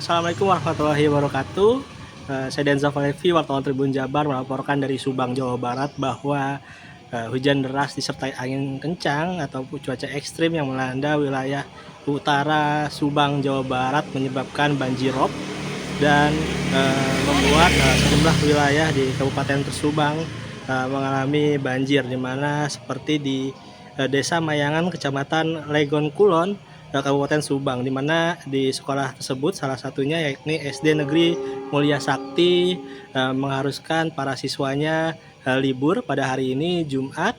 Assalamualaikum warahmatullahi wabarakatuh. Saya Denza Valevi, wartawan Tribun Jabar melaporkan dari Subang, Jawa Barat bahwa hujan deras disertai angin kencang atau cuaca ekstrim yang melanda wilayah utara Subang, Jawa Barat menyebabkan banjirop dan membuat sejumlah wilayah di Kabupaten Subang mengalami banjir, di mana seperti di Desa Mayangan, Kecamatan Legon Kulon, Kabupaten Subang, di mana di sekolah tersebut salah satunya yakni SD Negeri Mulia Sakti mengharuskan para siswanya libur pada hari ini Jumat,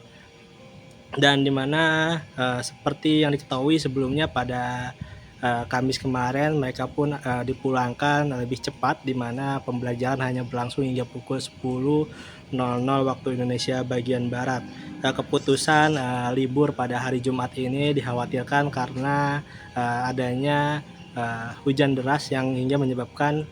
dan di mana seperti yang diketahui sebelumnya pada Kamis kemarin mereka pun dipulangkan lebih cepat, di mana pembelajaran hanya berlangsung hingga pukul 10.00 waktu Indonesia bagian Barat. Keputusan libur pada hari Jumat ini dikhawatirkan karena adanya hujan deras yang hingga menyebabkan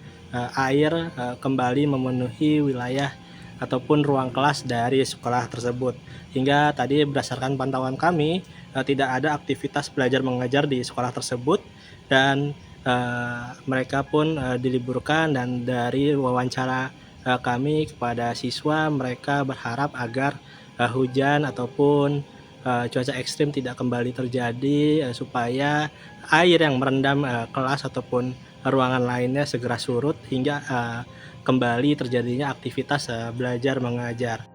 air kembali memenuhi wilayah ataupun ruang kelas dari sekolah tersebut. Hingga tadi berdasarkan pantauan kami tidak ada aktivitas belajar mengajar di sekolah tersebut, dan mereka pun diliburkan. Dan dari wawancara kami kepada siswa, mereka berharap agar hujan ataupun cuaca ekstrim tidak kembali terjadi, supaya air yang merendam kelas ataupun ruangan lainnya segera surut hingga kembali terjadinya aktivitas belajar mengajar.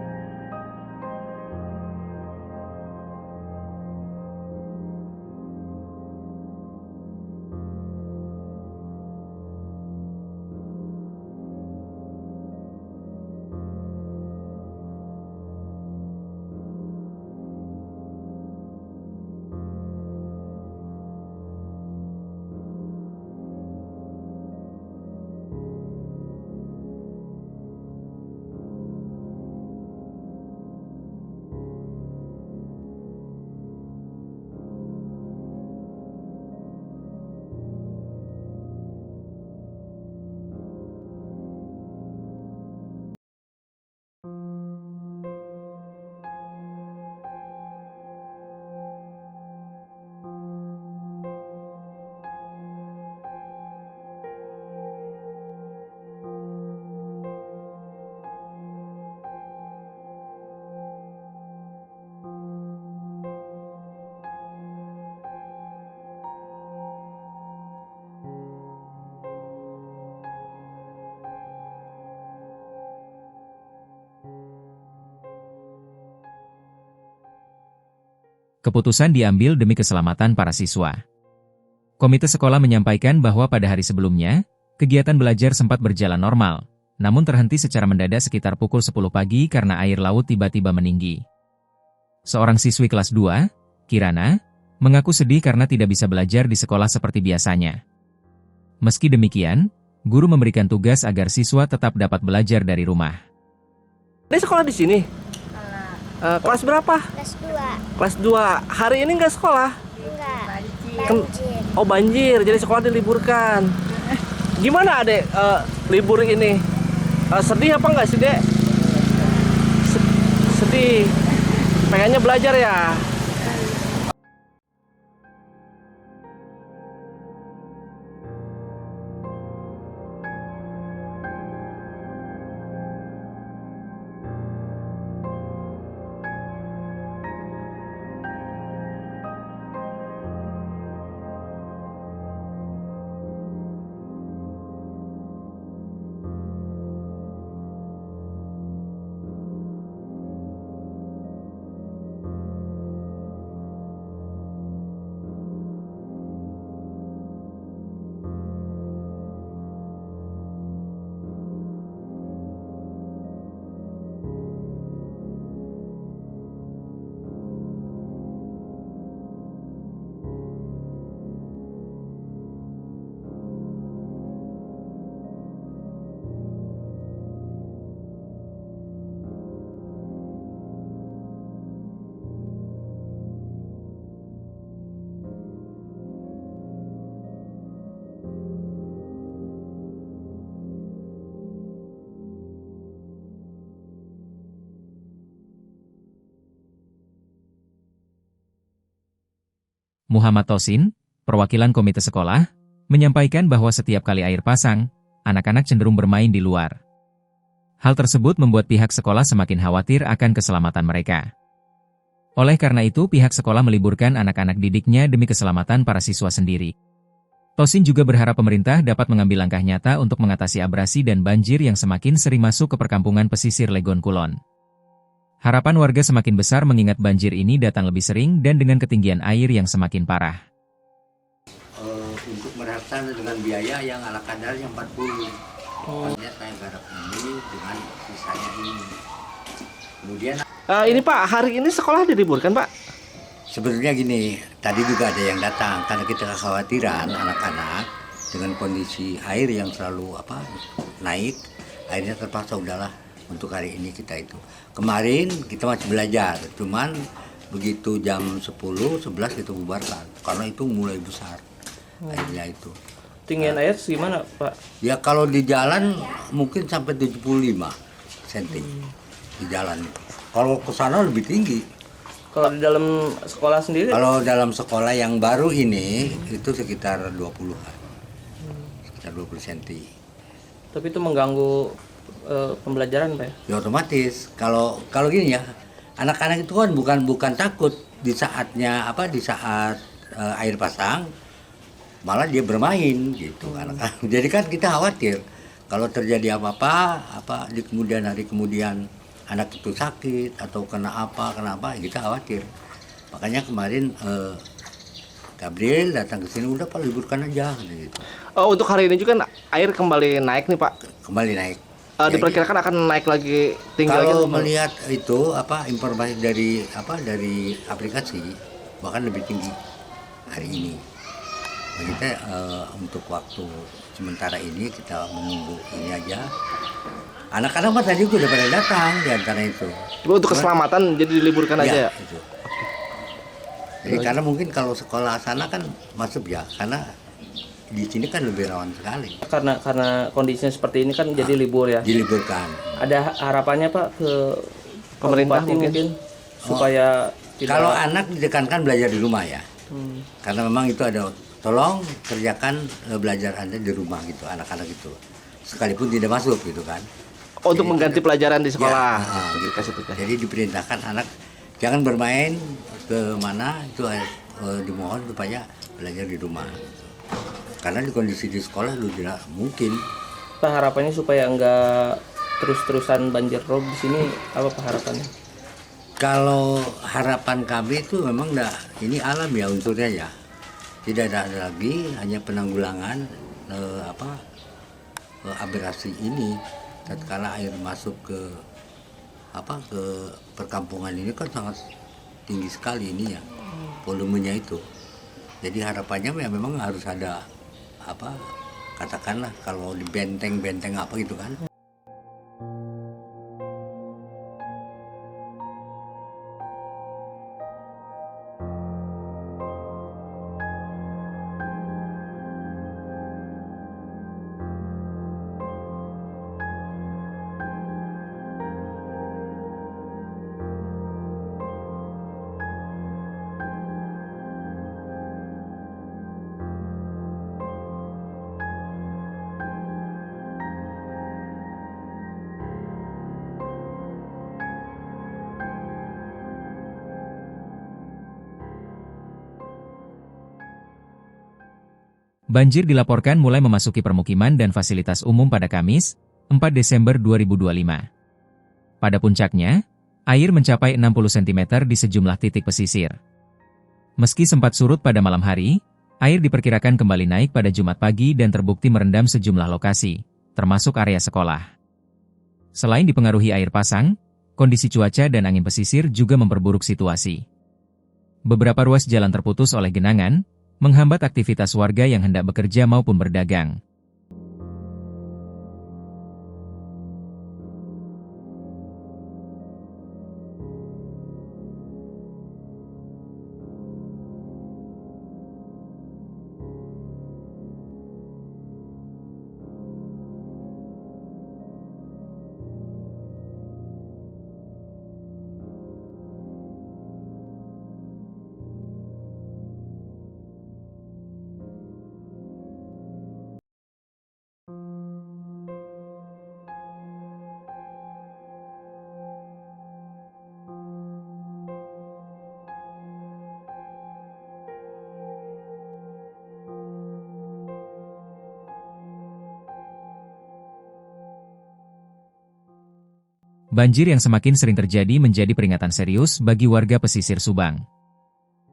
Keputusan diambil demi keselamatan para siswa. Komite sekolah menyampaikan bahwa pada hari sebelumnya, kegiatan belajar sempat berjalan normal, namun terhenti secara mendadak sekitar pukul 10 pagi karena air laut tiba-tiba meninggi. Seorang siswi kelas 2, Kirana, mengaku sedih karena tidak bisa belajar di sekolah seperti biasanya. Meski demikian, guru memberikan tugas agar siswa tetap dapat belajar dari rumah. Ini sekolah di sini? Kelas berapa? Kelas 2. Kelas 2. Hari ini nggak sekolah? Enggak. Ken- Banjir. Oh, banjir, jadi sekolah diliburkan. Gimana adek libur ini? Sedih apa nggak sih dek? Sedih. Pengennya belajar ya? Muhammad Tosin, perwakilan komite sekolah, menyampaikan bahwa setiap kali air pasang, anak-anak cenderung bermain di luar. Hal tersebut membuat pihak sekolah semakin khawatir akan keselamatan mereka. Oleh karena itu, pihak sekolah meliburkan anak-anak didiknya demi keselamatan para siswa sendiri. Tosin juga berharap pemerintah dapat mengambil langkah nyata untuk mengatasi abrasi dan banjir yang semakin sering masuk ke perkampungan pesisir Legon Kulon. Harapan warga semakin besar mengingat banjir ini datang lebih sering dan dengan ketinggian air yang semakin parah. Untuk merasakan dengan biaya yang ala kadarnya 40. Makanya saya garap ini dengan sisanya ini. Kemudian Ini Pak, hari ini sekolah diliburkan Pak? sebenarnya gini, tadi juga ada yang datang karena kita kekhawatiran anak-anak dengan kondisi air yang selalu naik, akhirnya terpaksa udahlah untuk hari ini kita itu. Kemarin kita masih belajar, cuman begitu jam 10, 11 kita bubarkan karena itu mulai besar airnya itu. Tinggian air gimana Pak? Ya kalau di jalan mungkin sampai 75 cm di jalan. Kalau ke sana lebih tinggi. Kalau di dalam sekolah sendiri? Kalau dalam sekolah yang baru ini itu sekitar 20-an. Sekitar 20 cm. Tapi itu mengganggu pembelajaran Pak ya? Ya otomatis. Kalau gini ya, anak-anak itu kan bukan takut di saat air pasang, malah dia bermain gitu anak-anak. Jadi kan kita khawatir kalau terjadi apa-apa di kemudian hari kemudian anak itu sakit atau kena apa kita khawatir. Makanya kemarin Gabriel datang ke sini, udah Pak liburkan aja gitu. Oh, untuk hari ini juga air kembali naik nih Pak. Kembali naik. Diperkirakan akan naik lagi tinggi lagi. Kalau melihat itu informasi dari aplikasi bahkan lebih tinggi hari ini. Kita untuk waktu sementara ini kita menunggu ini aja. Anak-anak mah tadi udah pada datang di antara itu. Untuk keselamatan jadi diliburkan aja ya. Itu. Jadi karena mungkin kalau sekolah sana kan masuk ya, karena di sini kan lebih rawan sekali. Karena kondisinya seperti ini kan jadi libur ya. Diliburkan. Ada harapannya Pak ke Pemerintah Bupati mungkin? mungkin supaya tidak. Kalau anak ditekankan belajar di rumah ya. Karena memang itu ada, tolong kerjakan belajar Anda di rumah gitu, anak-anak itu. Sekalipun tidak masuk gitu kan. Untuk mengganti pelajaran di sekolah. Gitu. Kasih tugas. Jadi diperintahkan anak jangan bermain ke mana, itu dimohon supaya belajar di rumah. Karena di kondisi di sekolah lu tidak mungkin. Pak, harapannya supaya enggak terus-terusan banjir rob di sini, apa Pak harapannya? Kalau harapan kami itu memang ini alam ya unsurnya ya. Tidak ada lagi, hanya penanggulangan abrasi ini. Tatkala air masuk ke perkampungan ini kan sangat tinggi sekali ini ya, volumenya itu. Jadi harapannya ya memang harus ada katakanlah kalau di benteng-benteng apa gitu kan. Banjir dilaporkan mulai memasuki permukiman dan fasilitas umum pada Kamis, 4 Desember 2025. Pada puncaknya, air mencapai 60 cm di sejumlah titik pesisir. Meski sempat surut pada malam hari, air diperkirakan kembali naik pada Jumat pagi dan terbukti merendam sejumlah lokasi, termasuk area sekolah. Selain dipengaruhi air pasang, kondisi cuaca dan angin pesisir juga memperburuk situasi. Beberapa ruas jalan terputus oleh genangan, menghambat aktivitas warga yang hendak bekerja maupun berdagang. Banjir yang semakin sering terjadi menjadi peringatan serius bagi warga pesisir Subang.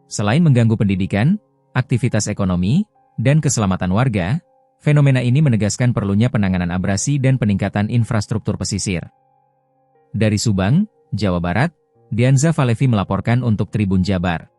Selain mengganggu pendidikan, aktivitas ekonomi, dan keselamatan warga, fenomena ini menegaskan perlunya penanganan abrasi dan peningkatan infrastruktur pesisir. Dari Subang, Jawa Barat, Dianza Falevi melaporkan untuk Tribun Jabar.